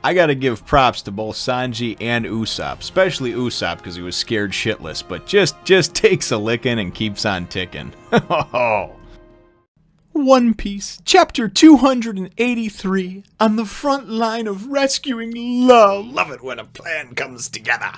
I gotta give props to both Sanji and Usopp, especially Usopp because he was scared shitless, but just takes a licking and keeps on ticking. One Piece, chapter 283, on the front line of rescuing love. Love it when a plan comes together.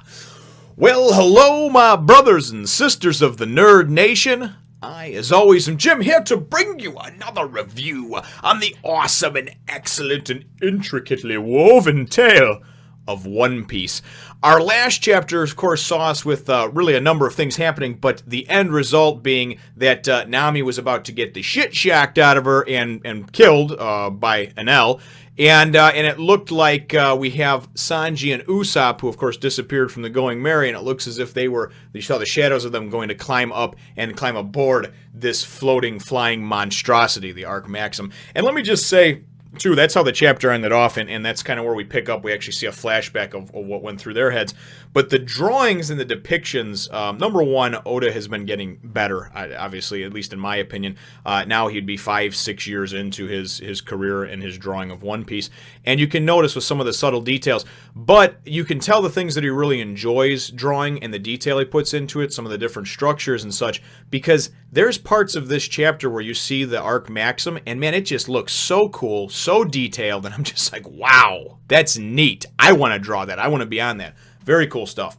Well, hello, my brothers and sisters of the Nerd Nation. I, as always, am Jim, here to bring you another review on the awesome and excellent and intricately woven tale of One Piece. Our last chapter, of course, saw us with really a number of things happening, but the end result being that Nami was about to get the shit shacked out of her and killed by Enel. And it looked like we have Sanji and Usopp, who of course disappeared from the Going Merry, and it looks as if you saw the shadows of them going to climb up and climb aboard this floating, flying monstrosity, the Arc Maxim. And let me just say, too, that's how the chapter ended off, and that's kind of where we pick up. We actually see a flashback of what went through their heads. But the drawings and the depictions, number one, Oda has been getting better, obviously, at least in my opinion. Now he'd be 5-6 years into his career and his drawing of One Piece. And you can notice with some of the subtle details, but you can tell the things that he really enjoys drawing and the detail he puts into it, some of the different structures and such, because there's parts of this chapter where you see the Arc Maxim, and man, it just looks so cool, so detailed, and I'm just like, wow, that's neat. I want to draw that. I want to be on that. Very cool stuff.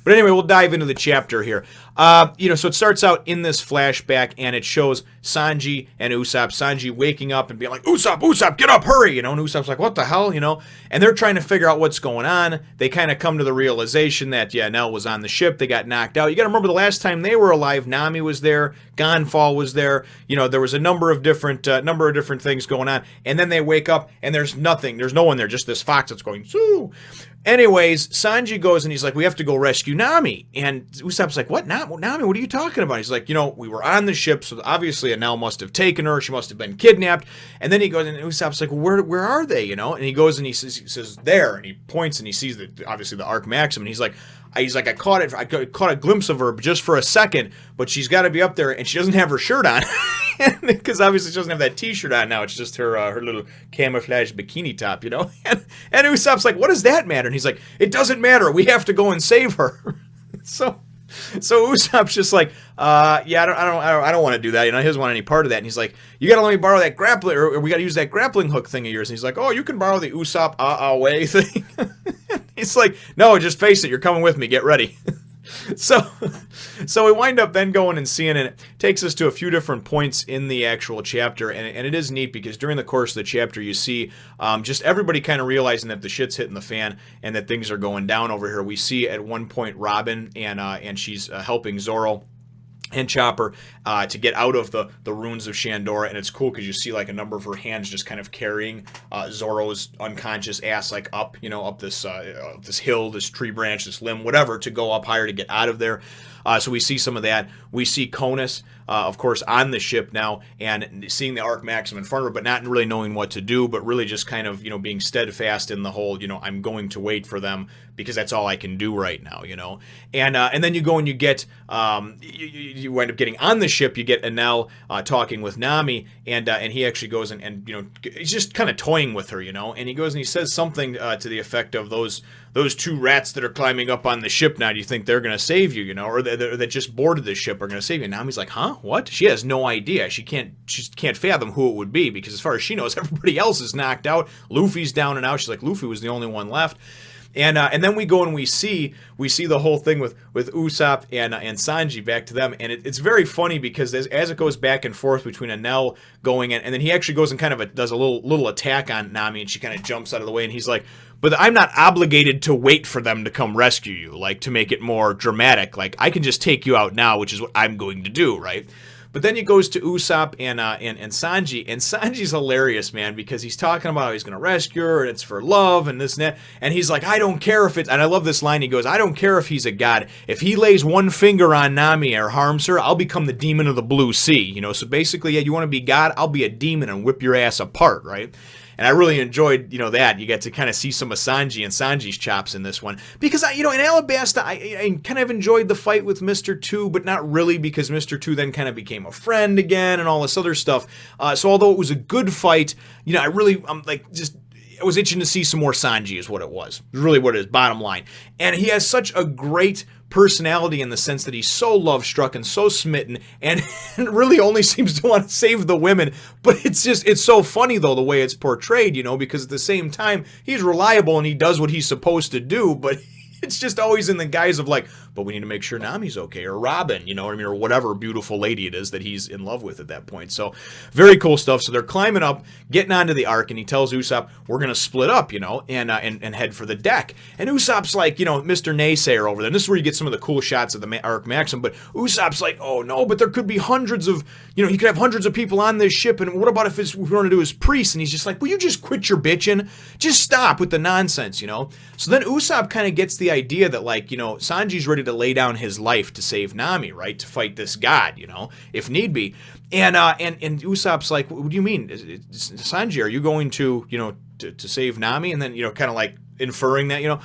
But anyway, we'll dive into the chapter here. So it starts out in this flashback, and it shows Sanji and Usopp. Sanji waking up and being like, Usopp, get up, hurry! And Usopp's like, what the hell, And they're trying to figure out what's going on. They kind of come to the realization that, Enel was on the ship. They got knocked out. You got to remember the last time they were alive, Nami was there, Gonfall was there. There was a number of different things going on. And then they wake up, and there's nothing. There's no one there, just this fox that's going, Zoo! Anyways, Sanji goes and he's like, we have to go rescue Nami. And Usopp's like, what? Nami, what are you talking about? He's like, we were on the ship, so obviously Enel must have taken her. She must have been kidnapped. And then he goes, and Usopp's like, well, where are they, And he goes and he says, there. And he points and he sees, obviously, the Arc Maxim. And he's like, I caught a glimpse of her just for a second, but she's got to be up there, and she doesn't have her shirt on. Because obviously she doesn't have that t-shirt on now. It's just her little camouflage bikini top, And Usopp's like, what does that matter? And he's like, it doesn't matter. We have to go and save her. So Usopp's just like, I don't want to do that. He doesn't want any part of that. And he's like, you got to let me borrow that grappling, or we got to use that grappling hook thing of yours. And he's like, oh, you can borrow the Usopp way thing. He's like, no, just face it. You're coming with me. Get ready. So we wind up then going and seeing, and it takes us to a few different points in the actual chapter, and it is neat because during the course of the chapter you see just everybody kind of realizing that the shit's hitting the fan and that things are going down over here. We see at one point Robin, and she's helping Zoro and Chopper to get out of the ruins of Shandora, and it's cool because you see like a number of her hands just kind of carrying Zoro's unconscious ass like up, up this hill, this tree branch, this limb, whatever, to go up higher to get out of there. So we see some of that. We see Conus, of course, on the ship now, and seeing the Arc Maxim in front of her, but not really knowing what to do, but really just kind of, being steadfast in the whole, I'm going to wait for them because that's all I can do right now, And then you go and you get, you wind up getting on the ship. You get Enel talking with Nami, and he actually goes and he's just kind of toying with her, and he goes and he says something to the effect of those two rats that are climbing up on the ship now. Do you think they're going to save you, or that just boarded the ship are going to save you? And Nami's like, huh? What? She has no idea. She can't fathom who it would be because as far as she knows, everybody else is knocked out. Luffy's down and out. She's like, Luffy was the only one left. And then we go and we see the whole thing with Usopp and Sanji back to them, and it's very funny because as it goes back and forth between Enel going and then he actually goes and kind of does a little attack on Nami, and she kind of jumps out of the way, and he's like, but I'm not obligated to wait for them to come rescue you, like to make it more dramatic. Like I can just take you out now, which is what I'm going to do, right? But then he goes to Usopp and Sanji, and Sanji's hilarious, man, because he's talking about how he's going to rescue her, and it's for love, and this and that, and he's like, I don't care if it's, and I love this line, he goes, I don't care if he's a god, if he lays one finger on Nami or harms her, I'll become the demon of the blue sea, so basically, yeah, you want to be god, I'll be a demon and whip your ass apart, right? And I really enjoyed, that. You get to kind of see some of Sanji and Sanji's chops in this one. Because, in Alabasta, I kind of enjoyed the fight with Mr. 2, but not really because Mr. 2 then kind of became a friend again and all this other stuff. So although it was a good fight, I'm like, just was itching to see some more Sanji is what it was. Really what it is, bottom line. And he has such a great personality in the sense that he's so love-struck and so smitten and really only seems to want to save the women. But it's so funny, though, the way it's portrayed, you know, because at the same time, he's reliable and he does what he's supposed to do, but it's just always in the guise of like, but we need to make sure Nami's okay, or Robin, you know what I mean, or whatever beautiful lady it is that he's in love with at that point. So very cool stuff. So they're climbing up, getting onto the Ark, and he tells Usopp, we're going to split up, you know, and head for the deck. And Usopp's like, you know, Mr. Naysayer over there. And this is where you get some of the cool shots of the Ark Maxim, but Usopp's like, oh no, but there could be hundreds of, you know, he could have hundreds of people on this ship, and what about if we run into his priests? And he's just like, will you just quit your bitching? Just stop with the nonsense, you know? So then Usopp kind of gets the idea that, like, you know, Sanji's ready to lay down his life to save Nami, right? To fight this god, you know, if need be. And Usopp's like, what do you mean? Sanji, are you going to, you know, to save Nami? And then, you know, kind of like inferring that, you know,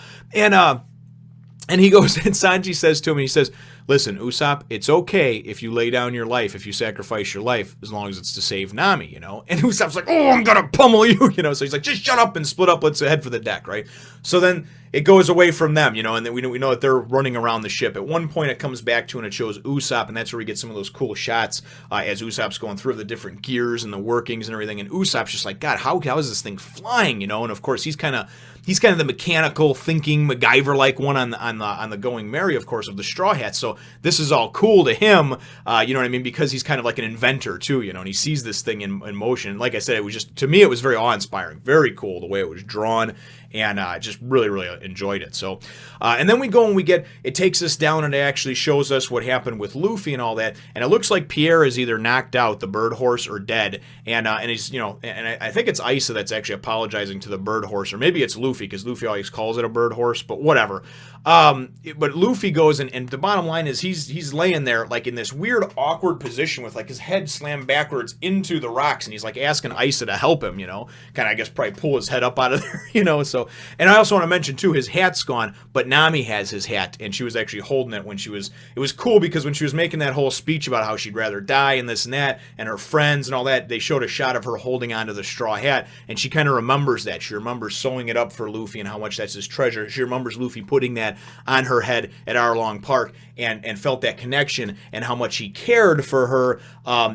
and he goes, and Sanji says to him, he says, listen, Usopp, it's okay if you lay down your life, if you sacrifice your life, as long as it's to save Nami, you know? And Usopp's like, oh, I'm gonna pummel you, you know? So he's like, just shut up and split up, let's head for the deck, right? So then it goes away from them, you know, and then we know that they're running around the ship. At one point it comes back to and it shows Usopp, and that's where we get some of those cool shots as Usopp's going through the different gears and the workings and everything, and Usopp's just like, God, how is this thing flying, you know? And of course he's kind of the mechanical thinking MacGyver-like one on the Going Merry, of course, of the Straw Hats. So this is all cool to him, you know what I mean? Because he's kind of like an inventor too, you know, and he sees this thing in motion. And like I said, it was just, to me, it was very awe-inspiring, very cool the way it was drawn, and just really, really enjoyed it. So, and then we go and it takes us down and it actually shows us what happened with Luffy and all that. And it looks like Pierre is either knocked out, the bird horse, or dead. And he's, you know, and I think it's Issa that's actually apologizing to the bird horse, or maybe it's Luffy, because Luffy always calls it a bird horse, but whatever. But Luffy goes, and the bottom line is he's laying there like in this weird awkward position with like his head slammed backwards into the rocks, and he's like asking Issa to help him, you know, kind of, I guess, probably pull his head up out of there, you know. So, and I also want to mention too, his hat's gone, but Nami has his hat, and she was actually holding it when it was cool, because when she was making that whole speech about how she'd rather die and this and that, and her friends and all that, they showed a shot of her holding onto the straw hat, and she kind of remembers that. She remembers sewing it up for Luffy and how much that's his treasure. She remembers Luffy putting that on her head at Arlong Park, and felt that connection and how much he cared for her,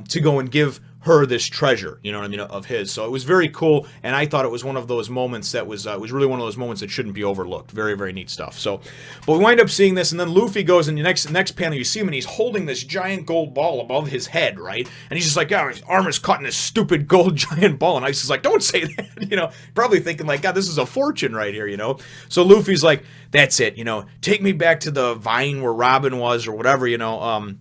to go and give her this treasure, you know what I mean, of his. So it was very cool, and I thought it was one of those moments that was really one of those moments that shouldn't be overlooked. Very, very neat stuff. So, but we wind up seeing this, and then Luffy goes, in the next panel, you see him, and he's holding this giant gold ball above his head, right? And he's just like, yeah, his arm is caught in this stupid gold giant ball, and Ice is like, don't say that, you know, probably thinking like, God, this is a fortune right here, you know? So Luffy's like, that's it, you know, take me back to the vine where Robin was, or whatever, you know,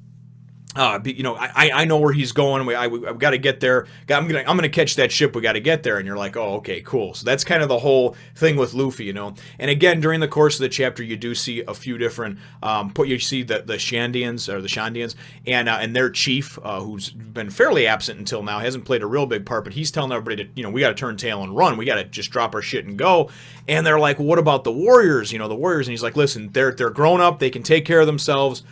you know, I know where he's going. I've got to get there. I'm gonna catch that ship. We got to get there. And you're like, oh, okay, cool. So that's kind of the whole thing with Luffy, you know. And again, during the course of the chapter, you do see a few different. You see the Shandians, and their chief, who's been fairly absent until now, hasn't played a real big part, but he's telling everybody to, you know, we got to turn tail and run. We got to just drop our shit and go. And they're like, well, what about the warriors? You know, the warriors. And he's like, listen, they're grown up. They can take care of themselves.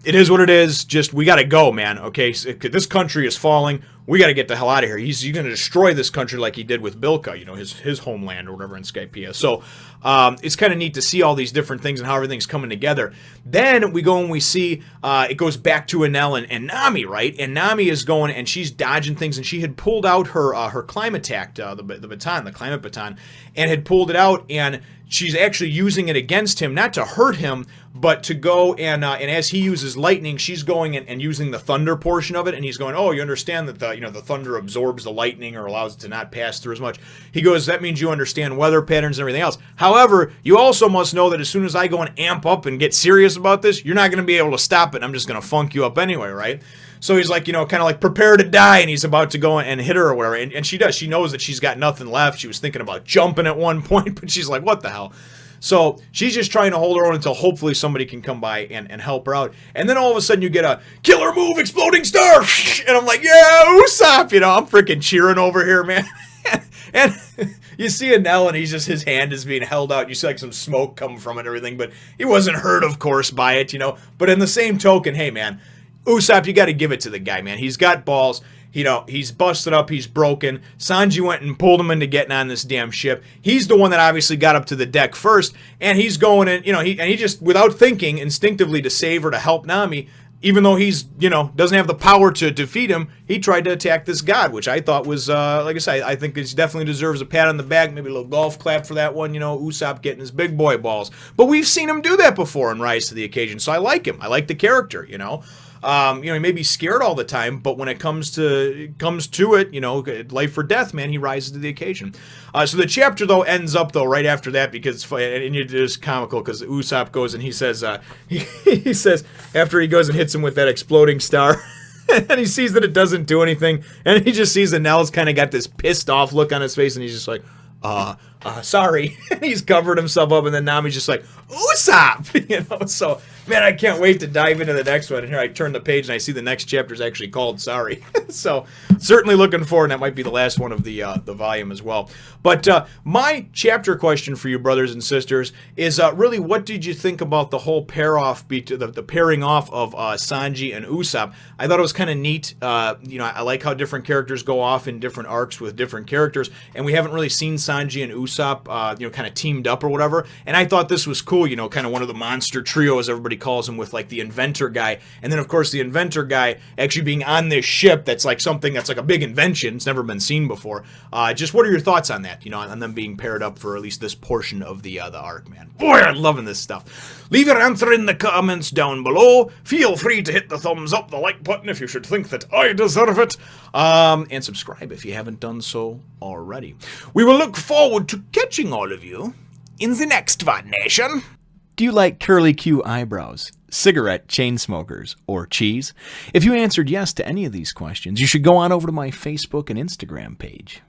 It is what it is. Just, we got to go, man. Okay, so this country is falling. We got to get the hell out of here. He's going to destroy this country like he did with Bilka, you know, his homeland or whatever in Skypiea. So it's kind of neat to see all these different things and how everything's coming together. Then we go and we see it goes back to Enel and Nami, right? And Nami is going and she's dodging things, and she had pulled out her climate attack, the climate baton, and had pulled it out, and she's actually using it against him, not to hurt him, but to go and as he uses lightning, she's going and using the thunder portion of it, and he's going, oh, you understand that the thunder absorbs the lightning or allows it to not pass through as much. He goes, that means you understand weather patterns and everything else. However, you also must know that as soon as I go and amp up and get serious about this, you're not going to be able to stop it. I'm just going to funk you up anyway, right? So he's like, you know, kind of like prepare to die, and he's about to go and hit her or whatever. And she does. She knows that she's got nothing left. She was thinking about jumping at one point, but she's like, what the hell? So she's just trying to hold her own until hopefully somebody can come by and help her out. And then all of a sudden you get a killer move, exploding star. And I'm like, yeah, Usopp, you know, I'm freaking cheering over here, man. And you see Enel, and his hand is being held out. You see like some smoke coming from it and everything, but he wasn't hurt, of course, by it, you know. But in the same token, hey, man, Usopp, you got to give it to the guy, man. He's got balls. You know, he's busted up, he's broken. Sanji went and pulled him into getting on this damn ship. He's the one that obviously got up to the deck first, and he's going in, you know, he just, without thinking, instinctively to save or to help Nami, even though he's, you know, doesn't have the power to defeat him, he tried to attack this god, which I thought was, like I said, I think he definitely deserves a pat on the back, maybe a little golf clap for that one, you know, Usopp getting his big boy balls. But we've seen him do that before and rise to the occasion, so I like him. I like the character, you know. You know, he may be scared all the time, but when it comes to it, you know, life or death, man, he rises to the occasion. So the chapter, though, ends up, though, right after that, because and it is comical, because Usopp goes and he says, he says, after he goes and hits him with that exploding star, and he sees that it doesn't do anything, and he just sees that Enel's kind of got this pissed off look on his face, and he's just like, sorry. He's covered himself up, and then Nami's just like, Usopp! You know, so, man, I can't wait to dive into the next one. And here I turn the page, and I see the next chapter is actually called Sorry. So, certainly looking forward, and that might be the last one of the volume as well. But my chapter question for you, brothers and sisters, is really, what did you think about the whole the pairing off of Sanji and Usopp? I thought it was kind of neat. You know, I like how different characters go off in different arcs with different characters, and we haven't really seen Sanji and Usopp, you know, kind of teamed up or whatever. And I thought this was cool, you know, kind of one of the monster trio, as everybody calls him, with like the inventor guy, and then of course the inventor guy actually being on this ship that's like something that's like a big invention. It's never been seen before. Just what are your thoughts on that? You know, on them being paired up for at least this portion of the arc, man. Boy, I'm loving this stuff. Leave your answer in the comments down below. Feel free to hit the thumbs up, the like button if you should think that I deserve it. And subscribe if you haven't done so already. We will look forward to catching all of you in the next one, Nation. Do you like curly Q eyebrows, cigarette chain smokers, or cheese? If you answered yes to any of these questions, you should go on over to my Facebook and Instagram page.